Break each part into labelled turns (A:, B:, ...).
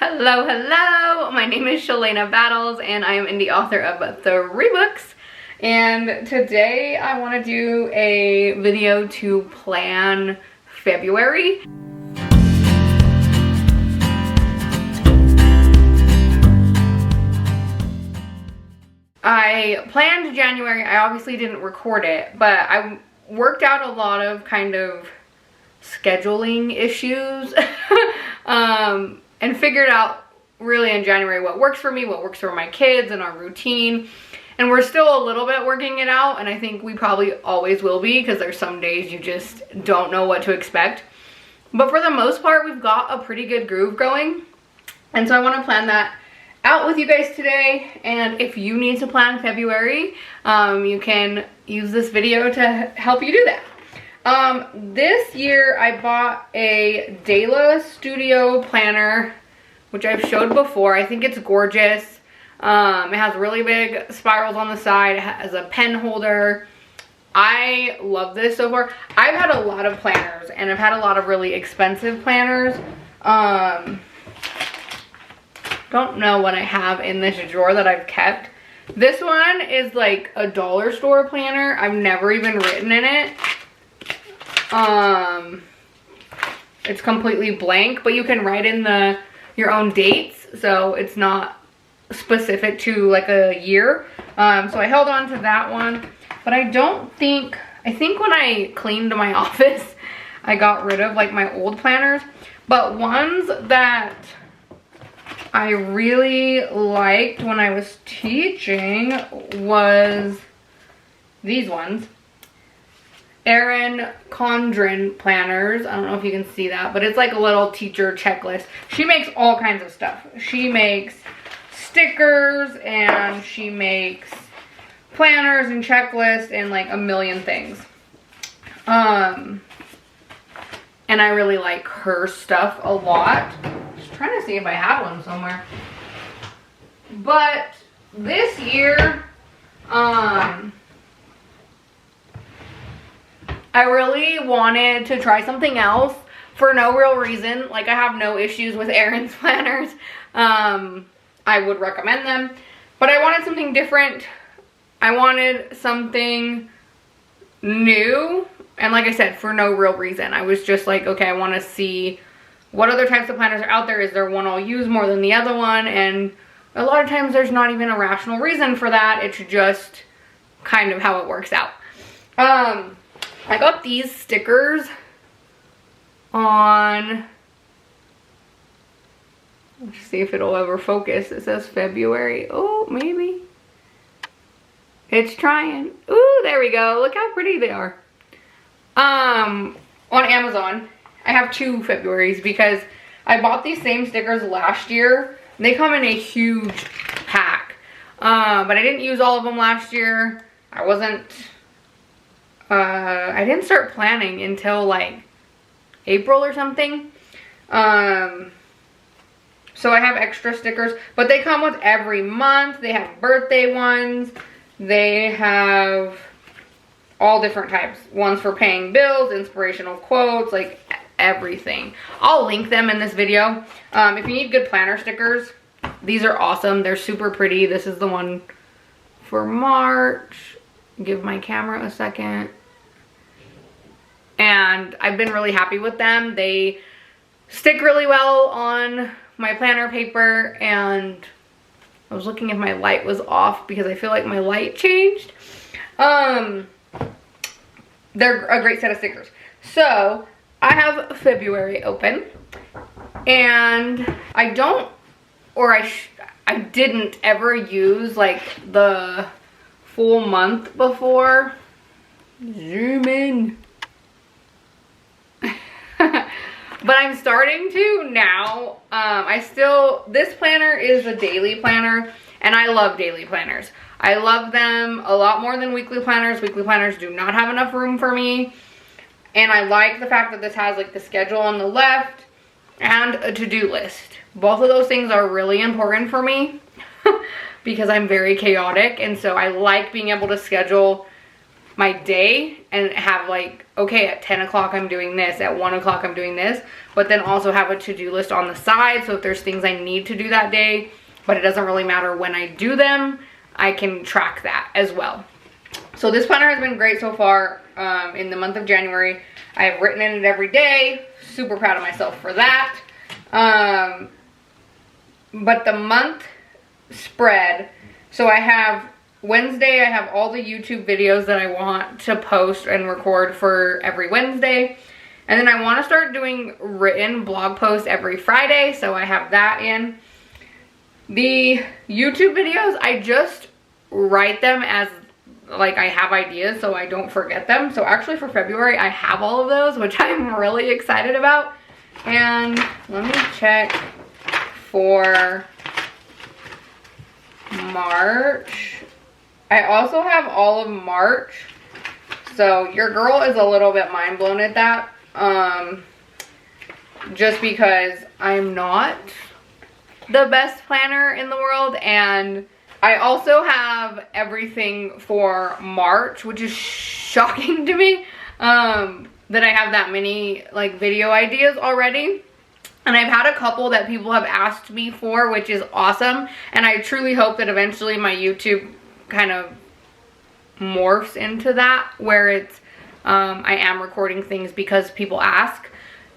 A: Hello, hello! My name is Shalana Battles and I am indie author of 3 books. And today I want to do a video to plan February. I planned January. I obviously didn't record it, but I worked out a lot of kind of scheduling issues and figured out really in January what works for me, what works for my kids and our routine. And we're still a little bit working it out, and I think we probably always will be because there's some days you just don't know what to expect. But for the most part, we've got a pretty good groove going. And so I want to plan that out with you guys today. And if you need to plan February, you can use this video to help you do that. This year I bought a Dela Studio planner, which I've showed before. I think it's gorgeous. It has really big spirals on the side. It has a pen holder. I love this so far. I've had a lot of planners and I've had a lot of really expensive planners. Don't know what I have in this drawer that I've kept. This one is like a dollar store planner. I've never even written in it. It's completely blank, but you can write in your own dates, so it's not specific to like a year. So I held on to that one, but I think when I cleaned my office, I got rid of like my old planners, but ones that I really liked when I was teaching was these ones. Erin Condren planners. I don't know if you can see that, but it's like a little teacher checklist. She makes all kinds of stuff. She makes stickers and she makes planners and checklists and like a million things. And I really like her stuff a lot. Just trying to see if I have one somewhere. But this year, I really wanted to try something else for no real reason. Like, I have no issues with Erin's planners. I would recommend them. But I wanted something different. I wanted something new. And like I said, for no real reason. I was just like, okay, I want to see what other types of planners are out there. Is there one I'll use more than the other one? And a lot of times there's not even a rational reason for that. It's just kind of how it works out. I got these stickers on, let's see if it'll ever focus. It says February. Oh, maybe. It's trying. Ooh, there we go. Look how pretty they are. On Amazon. I have 2 Februaries because I bought these same stickers last year. They come in a huge pack. But I didn't use all of them last year. I didn't start planning until like April or something. So I have extra stickers, but they come with every month. They have birthday ones. They have all different types. Ones for paying bills, inspirational quotes, like everything. I'll link them in this video. If you need good planner stickers, these are awesome. They're super pretty. This is the one for March. Give my camera a second. And I've been really happy with them. They stick really well on my planner paper, and I was looking if my light was off because I feel like my light changed. They're a great set of stickers. So I have February open, and I didn't ever use like the full month before. Zoom in. But I'm starting to now. This planner is a daily planner, and I love daily planners. I love them a lot more than weekly planners. Weekly planners do not have enough room for me. And I like the fact that this has like the schedule on the left and a to-do list. Both of those things are really important for me because I'm very chaotic, and so I like being able to schedule my day and have like, okay, at 10 o'clock I'm doing this, at 1 o'clock I'm doing this, but then also have a to-do list on the side. So if there's things I need to do that day, but it doesn't really matter when I do them, I can track that as well. So this planner has been great so far. In the month of January, I have written in it every day. Super proud of myself for that. But the month spread, so I have Wednesday, I have all the YouTube videos that I want to post and record for every Wednesday. And then I want to start doing written blog posts every Friday, so I have that in. The YouTube videos, I just write them as like I have ideas so I don't forget them. So actually for February, I have all of those, which I'm really excited about. And let me check for March. I also have all of March. So your girl is a little bit mind blown at that. Just because I'm not the best planner in the world, and I also have everything for March, which is shocking to me, that I have that many like video ideas already. And I've had a couple that people have asked me for, which is awesome. And I truly hope that eventually my YouTube kind of morphs into that, where it's I am recording things because people ask.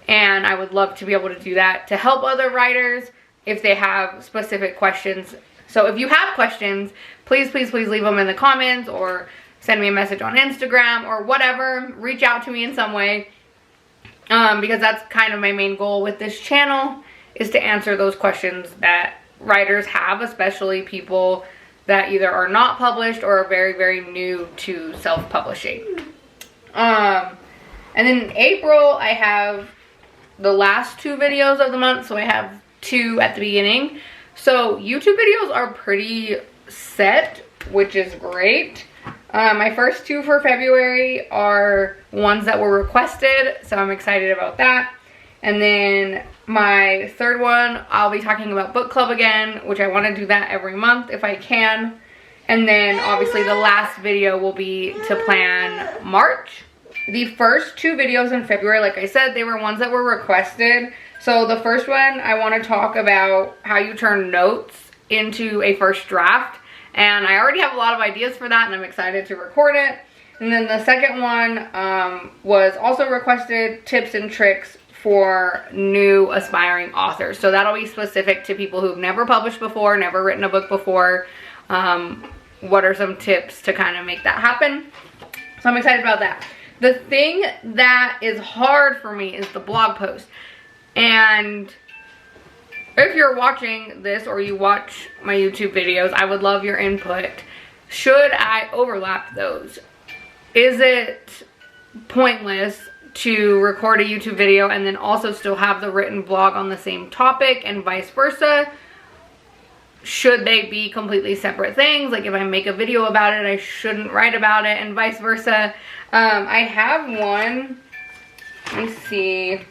A: And I would love to be able to do that to help other writers if they have specific questions. So if you have questions, please, please, please leave them in the comments or send me a message on Instagram or whatever. Reach out to me in some way, because that's kind of my main goal with this channel, is to answer those questions that writers have, especially people that either are not published or are very, very new to self-publishing. And then in April, I have the last 2 videos of the month, so I have 2 at the beginning. So YouTube videos are pretty set, which is great. My first 2 for February are ones that were requested, so I'm excited about that. And then my 3rd one, I'll be talking about book club again, which I want to do that every month if I can. And then obviously the last video will be to plan March. The first 2 videos in February, like I said, they were ones that were requested. So the first one, I want to talk about how you turn notes into a first draft. And I already have a lot of ideas for that, and I'm excited to record it. And then the second one was also requested, tips and tricks for new aspiring authors. So that'll be specific to people who've never published before, never written a book before. What are some tips to kind of make that happen? So I'm excited about that. The thing that is hard for me is the blog post. And if you're watching this or you watch my YouTube videos, I would love your input. Should I overlap those? Is it pointless to record a YouTube video and then also still have the written blog on the same topic, and vice versa? Should they be completely separate things? Like if I make a video about it, I shouldn't write about it, and vice versa. I have one. Let me see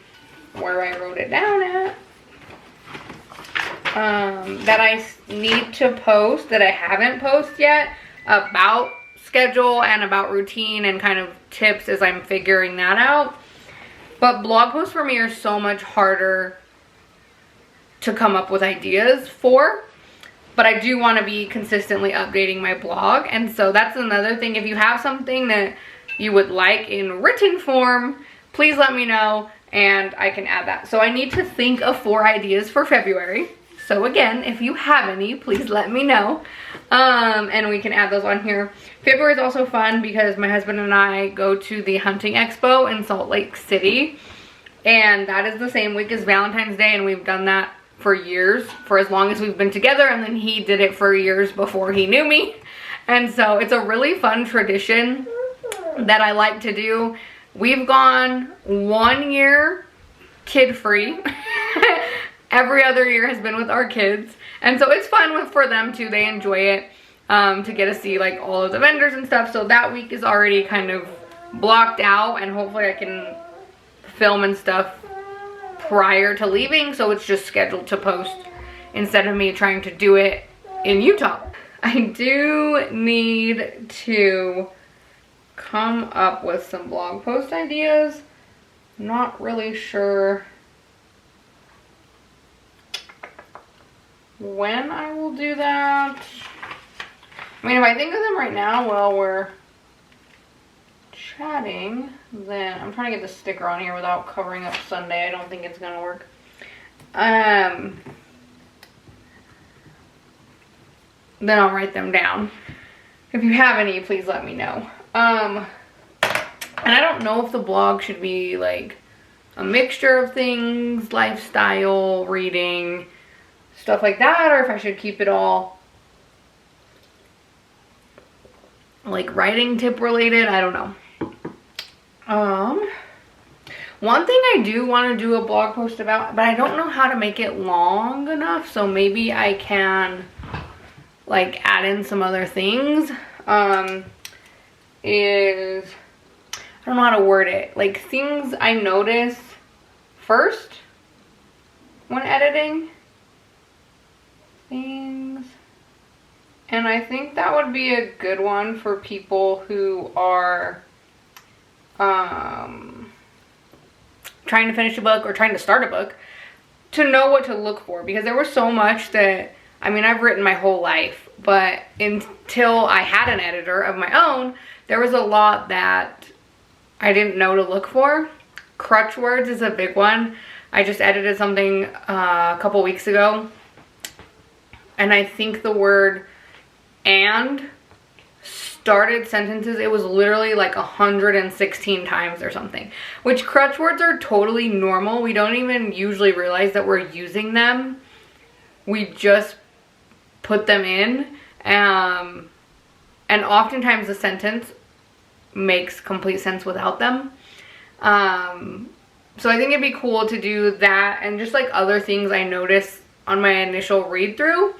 A: where I wrote it down at. That I need to post that I haven't posted yet, about schedule and about routine and kind of tips as I'm figuring that out. But blog posts for me are so much harder to come up with ideas for. But I do want to be consistently updating my blog. And so that's another thing. If you have something that you would like in written form, please let me know and I can add that. So I need to think of 4 ideas for February. So again, if you have any, please let me know. And we can add those on here. February is also fun because my husband and I go to the hunting expo in Salt Lake City. And that is the same week as Valentine's Day, and we've done that for years, for as long as we've been together, and then he did it for years before he knew me. And so it's a really fun tradition that I like to do. We've gone 1 year kid-free. Every other year has been with our kids, and so it's fun for them too. They enjoy it, to get to see like all of the vendors and stuff. So that week is already kind of blocked out, and hopefully I can film and stuff prior to leaving, so it's just scheduled to post instead of me trying to do it in Utah. I do need to come up with some blog post ideas. Not really sure when I will do that. I mean, if I think of them right now while we're chatting, then I'm trying to get the sticker on here without covering up Sunday. I don't think it's gonna work. Then I'll write them down. If you have any, please let me know. And I don't know if the blog should be like a mixture of things, lifestyle, reading, stuff like that, or if I should keep it all like writing tip related. I don't know. One thing I do want to do a blog post about, but I don't know how to make it long enough, so maybe I can like add in some other things, is, I don't know how to word it, like things I notice first when editing things. And I think that would be a good one for people who are trying to finish a book or trying to start a book, to know what to look for, because there was so much that, I mean, I've written my whole life, but until I had an editor of my own, there was a lot that I didn't know to look for. Crutch words is a big one. I just edited something a couple weeks ago, and I think the word "and" started sentences, it was literally like 116 times or something, which crutch words are totally normal. We don't even usually realize that we're using them. We just put them in, and oftentimes the sentence makes complete sense without them. So I think it'd be cool to do that, and just like other things I notice on my initial read through.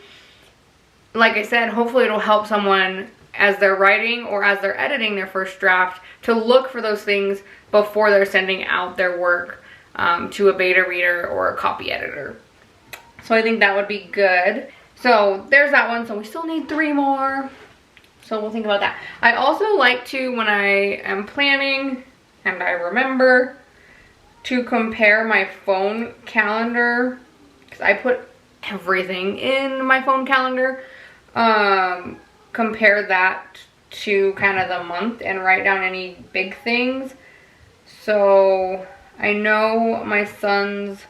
A: Like I said, hopefully it'll help someone as they're writing or as they're editing their first draft to look for those things before they're sending out their work to a beta reader or a copy editor. So I think that would be good. So there's that one. So we still need 3 more. So we'll think about that. I also like to, when I am planning and I remember, to compare my phone calendar, because I put everything in my phone calendar. Compare that to kind of the month and write down any big things. So I know my son's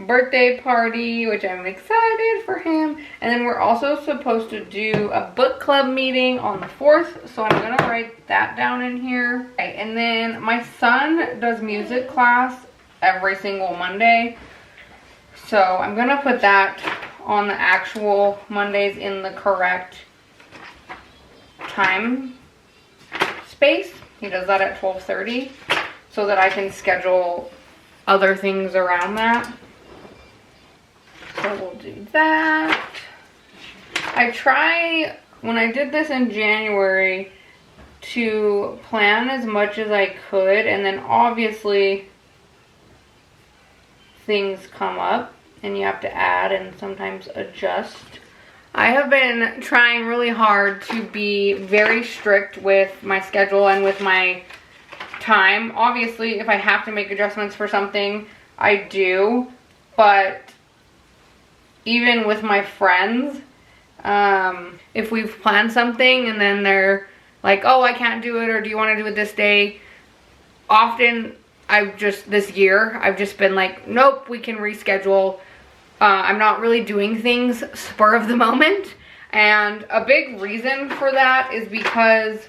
A: birthday party, which I'm excited for him, and then we're also supposed to do a book club meeting on the 4th, so I'm gonna write that down in here. Okay, and then my son does music class every single Monday, so I'm gonna put that on the actual Mondays in the correct time space. He does that at 12:30, so that I can schedule other things around that. So we'll do that. I try, when I did this in January, to plan as much as I could, and then obviously things come up and you have to add and sometimes adjust. I have been trying really hard to be very strict with my schedule and with my time. Obviously, if I have to make adjustments for something, I do. But even with my friends, if we've planned something and then they're like, oh, I can't do it, or do you want to do it this day? Often, this year, I've just been like, nope, we can reschedule. I'm not really doing things spur of the moment. And a big reason for that is because,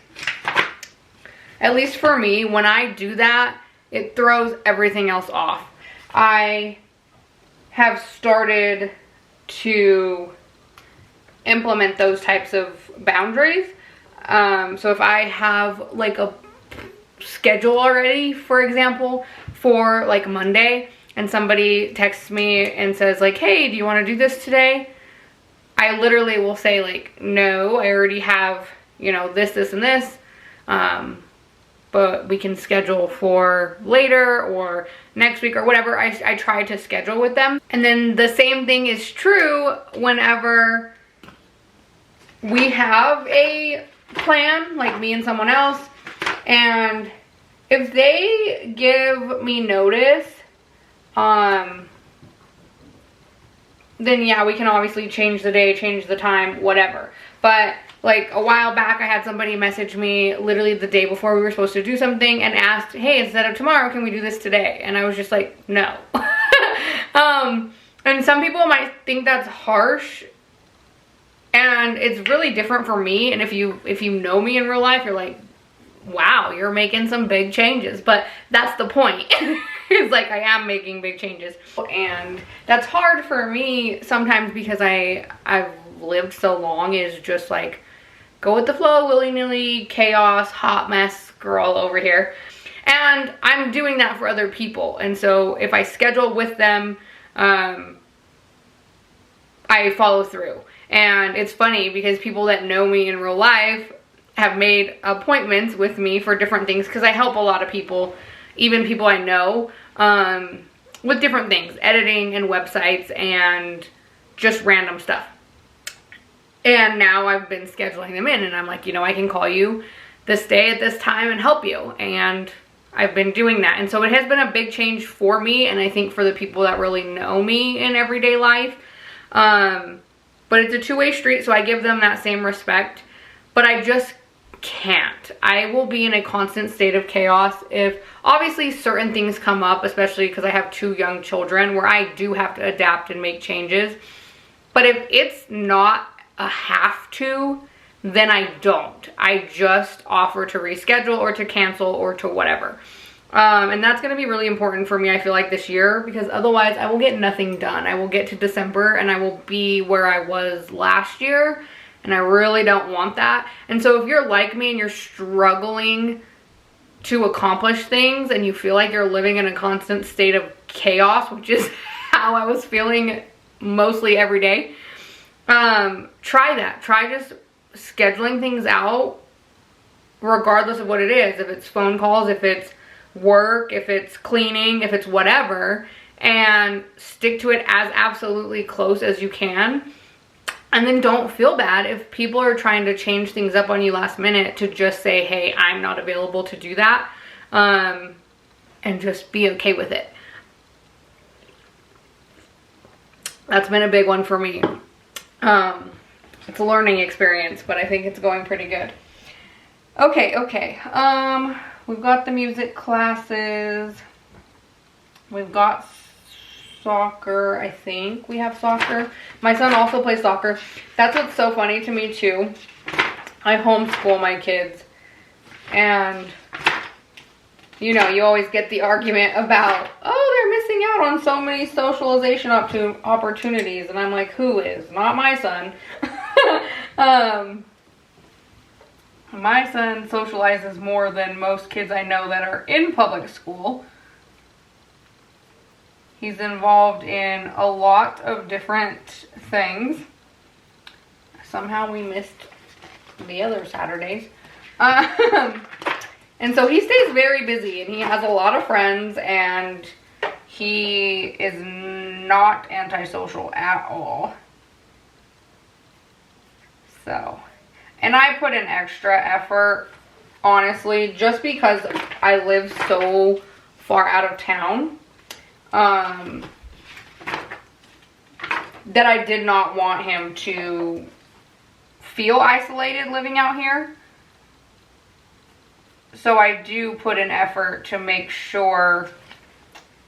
A: at least for me, when I do that, it throws everything else off. I have started to implement those types of boundaries. So if I have like a schedule already, for example, for like Monday, and somebody texts me and says like, hey, do you want to do this today? I literally will say like, no, I already have, you know, this, and this. But we can schedule for later or next week or whatever. I try to schedule with them. And then the same thing is true whenever we have a plan, like me and someone else, And if they give me notice, then yeah, we can obviously change the day, change the time, whatever. But like a while back, I had somebody message me literally the day before we were supposed to do something and asked, hey, instead of tomorrow, can we do this today? And I was just like, no. And some people might think that's harsh, and it's really different for me. And if you know me in real life, you're like, wow, you're making some big changes. But that's the point. It's like I am making big changes, and that's hard for me sometimes because I've lived so long, is just like go with the flow, willy-nilly, chaos, hot mess girl over here. And I'm doing that for other people. And so if I schedule with them, I follow through. And it's funny because people that know me in real life have made appointments with me for different things, because I help a lot of people, even people I know, with different things, editing and websites and just random stuff. And now I've been scheduling them in, and I'm like, you know, I can call you this day at this time and help you. And I've been doing that. And so it has been a big change for me, and I think for the people that really know me in everyday life. But it's a two-way street, so I give them that same respect. But I just can't. I will be in a constant state of chaos if obviously certain things come up, especially because I have 2 young children, where I do have to adapt and make changes. But if it's not a have to, then I don't. I just offer to reschedule or to cancel or to whatever. And that's going to be really important for me, I feel like, this year, because otherwise I will get nothing done. I will get to December and I will be where I was last year, and I really don't want that. And so if you're like me and you're struggling to accomplish things and you feel like you're living in a constant state of chaos, which is how I was feeling mostly every day, try that. Try just scheduling things out regardless of what it is. If it's phone calls, if it's work, if it's cleaning, if it's whatever, and stick to it as absolutely close as you can. And then don't feel bad if people are trying to change things up on you last minute, to just say, hey, I'm not available to do that, and just be okay with it. That's been a big one for me. It's a learning experience, but I think it's going pretty good. Okay. We've got the music classes. We've got soccer, I think. We have soccer. My son also plays soccer. That's what's so funny to me too. I homeschool my kids, and you know, you always get the argument about, oh, they're missing out on so many socialization opportunities, and I'm like, who is? Not my son. My son socializes more than most kids I know that are in public school. He's involved in a lot of different things. Somehow we missed the other Saturdays. And so he stays very busy, and he has a lot of friends, and he is not antisocial at all. So, and I put in extra effort, honestly, just because I live so far out of town, that I did not want him to feel isolated living out here. So I do put an effort to make sure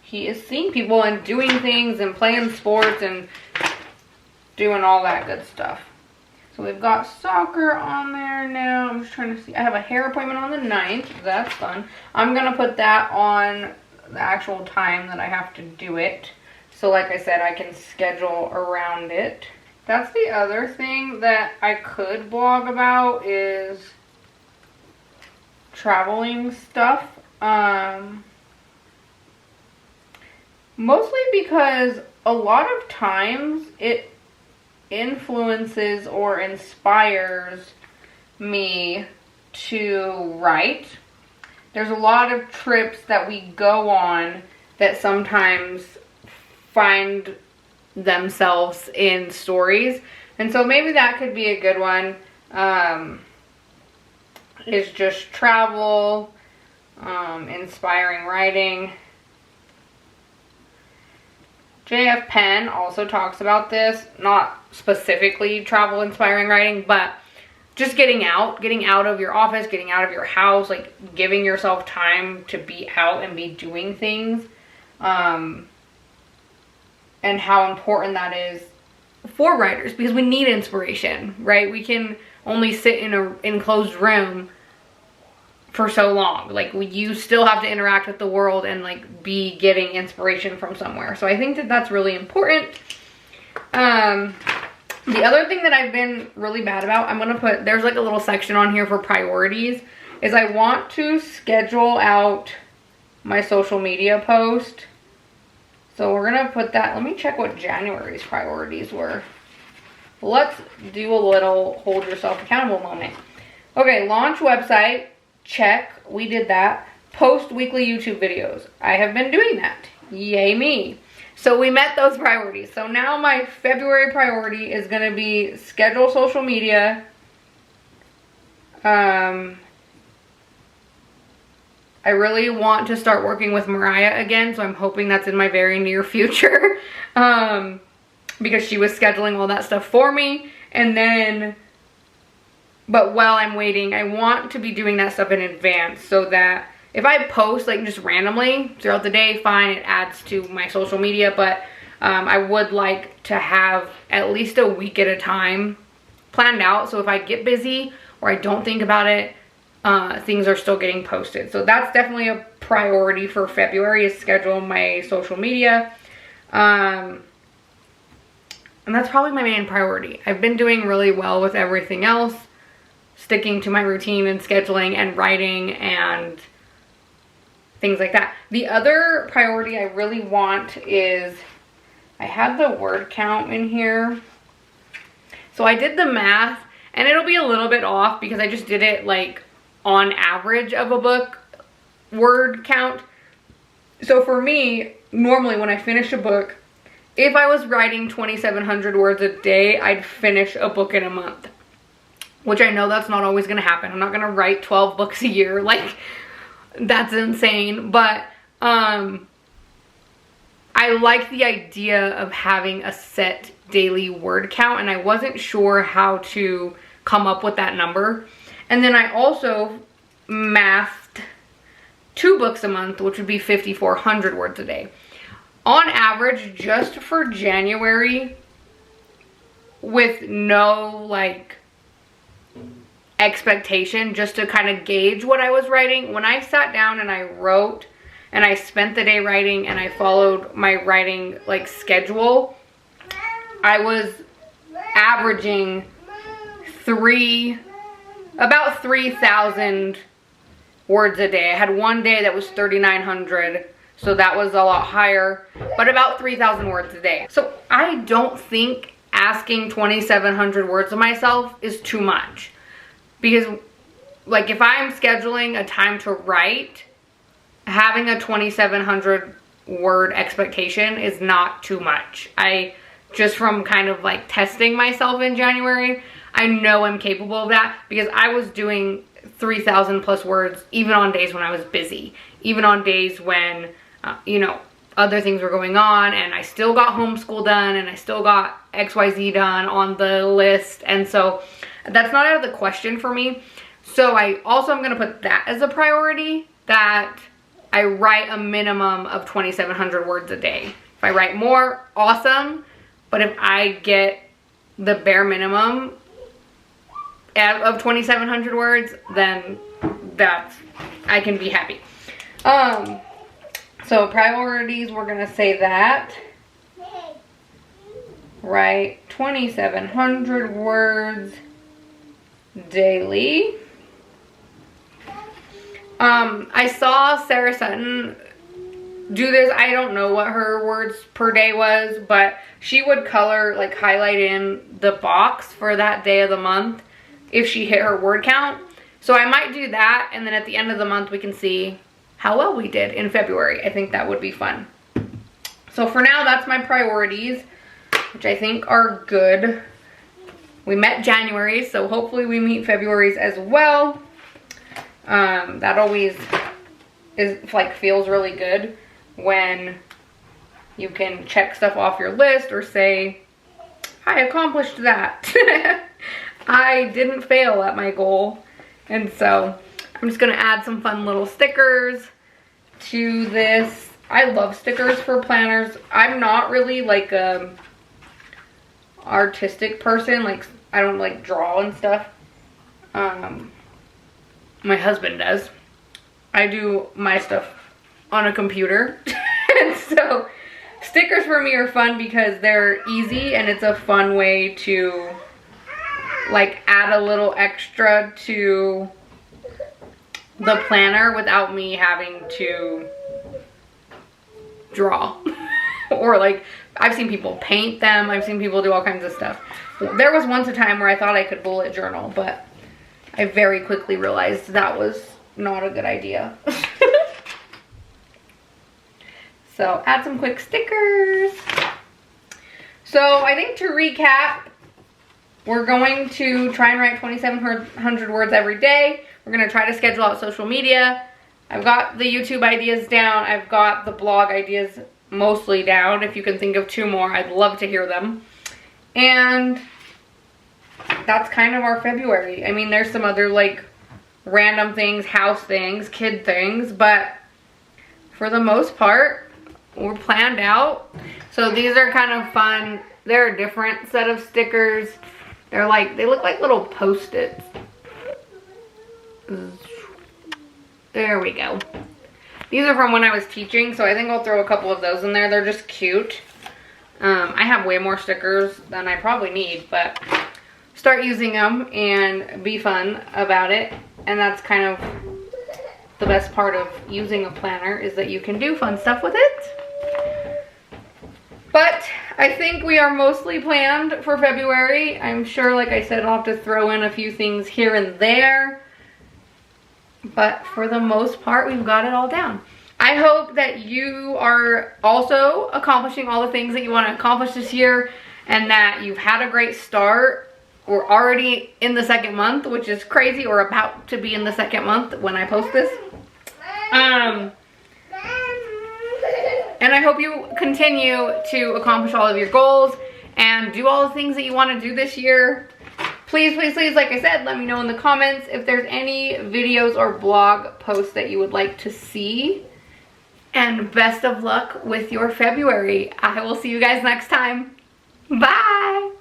A: he is seeing people and doing things and playing sports and doing all that good stuff. So we've got soccer on there now. I'm just trying to see. I have a hair appointment on the 9th. That's fun. I'm going to put that on the actual time that I have to do it. So like I said, I can schedule around it. That's the other thing that I could blog about, is traveling stuff. Mostly because a lot of times it influences or inspires me to write. There's a lot of trips that we go on that sometimes find themselves in stories, and so maybe that could be a good one. is just travel, inspiring writing. J.F. Penn also talks about this, not specifically travel inspiring writing, but just getting out of your office, getting out of your house, like giving yourself time to be out and be doing things, and how important that is for writers, because we need inspiration, right? We can only sit in an enclosed room for so long. Like, you still have to interact with the world and like be getting inspiration from somewhere. So I think that that's really important. The other thing that I've been really bad about, I'm gonna put, there's like a little section on here for priorities, is I want to schedule out my social media post. So we're gonna put that, let me check what January's priorities were. Let's do a little hold yourself accountable moment. Okay, launch website, check, we did that. Post weekly YouTube videos. I have been doing that. Yay me. So we met those priorities. So now my February priority is gonna be schedule social media. I really want to start working with Mariah again, so I'm hoping that's in my very near future. Because she was scheduling all that stuff for me. And then, but while I'm waiting, I want to be doing that stuff in advance, so that if I post like just randomly throughout the day, fine, it adds to my social media, but I would like to have at least a week at a time planned out. So if I get busy or I don't think about it, things are still getting posted. So that's definitely a priority for February, is schedule my social media. And that's probably my main priority. I've been doing really well with everything else, sticking to my routine and scheduling and writing and things like that. The other priority I really want is, I have the word count in here. So I did the math, and it'll be a little bit off because I just did it like on average of a book word count. So for me, normally when I finish a book, if I was writing 2,700 words a day, I'd finish a book in a month. Which I know that's not always gonna happen. I'm not gonna write 12 books a year. Like, that's insane. But I like the idea of having a set daily word count, and I wasn't sure how to come up with that number. And then I also mathed 2 books a month, which would be 5,400 words a day. On average, just for January, with no like expectation, just to kind of gauge what I was writing, when I sat down and I wrote and I spent the day writing and I followed my writing like schedule, I was averaging about 3,000 words a day. I had one day that was 3,900, so that was a lot higher, but about 3,000 words a day. So I don't think asking 2,700 words of myself is too much. Because like if I'm scheduling a time to write, having a 2,700 word expectation is not too much. Just from kind of like testing myself in January, I know I'm capable of that, because I was doing 3,000 plus words even on days when I was busy, even on days when, you know, other things were going on, and I still got homeschool done and I still got XYZ done on the list. And so that's not out of the question for me. So I'm gonna put that as a priority, that I write a minimum of 2,700 words a day. If I write more, awesome. But if I get the bare minimum of 2,700 words, then I can be happy. So priorities, we're gonna say that. Write 2,700 words daily. I saw Sarah Sutton do this. I don't know what her words per day was, but she would color, like highlight in the box for that day of the month if she hit her word count. So I might do that, and then at the end of the month we can see how well we did in February. I think that would be fun. So for now, that's my priorities, which I think are good. We met January, so hopefully we meet February's as well. That always is like feels really good when you can check stuff off your list or say, I accomplished that. I didn't fail at my goal. And so I'm just gonna add some fun little stickers to this. I love stickers for planners. I'm not really like a artistic person. Like, I don't like draw and stuff. My husband does. I do my stuff on a computer. And so stickers for me are fun because they're easy and it's a fun way to like add a little extra to the planner without me having to draw. Or like, I've seen people paint them. I've seen people do all kinds of stuff. There was once a time where I thought I could bullet journal, but I very quickly realized that was not a good idea. So add some quick stickers. So I think to recap, we're going to try and write 2,700 words every day. We're going to try to schedule out social media. I've got the YouTube ideas down. I've got the blog ideas mostly down. If you can think of 2 more, I'd love to hear them. And that's kind of our February. I mean, there's some other like random things, house things, kid things, but for the most part, we're planned out. So these are kind of fun. They're a different set of stickers. They're like, they look like little Post-its. There we go. These are from when I was teaching, so I think I'll throw a couple of those in there. They're just cute. I have way more stickers than I probably need, but start using them and be fun about it. And that's kind of the best part of using a planner, is that you can do fun stuff with it. But I think we are mostly planned for February. I'm sure, like I said, I'll have to throw in a few things here and there. But for the most part, we've got it all down. I hope that you are also accomplishing all the things that you want to accomplish this year, and that you've had a great start. We're already in the 2nd month, which is crazy, or about to be in the 2nd month when I post this. And I hope you continue to accomplish all of your goals and do all the things that you want to do this year. Please, please, please, like I said, let me know in the comments if there's any videos or blog posts that you would like to see. And best of luck with your February. I will see you guys next time. Bye!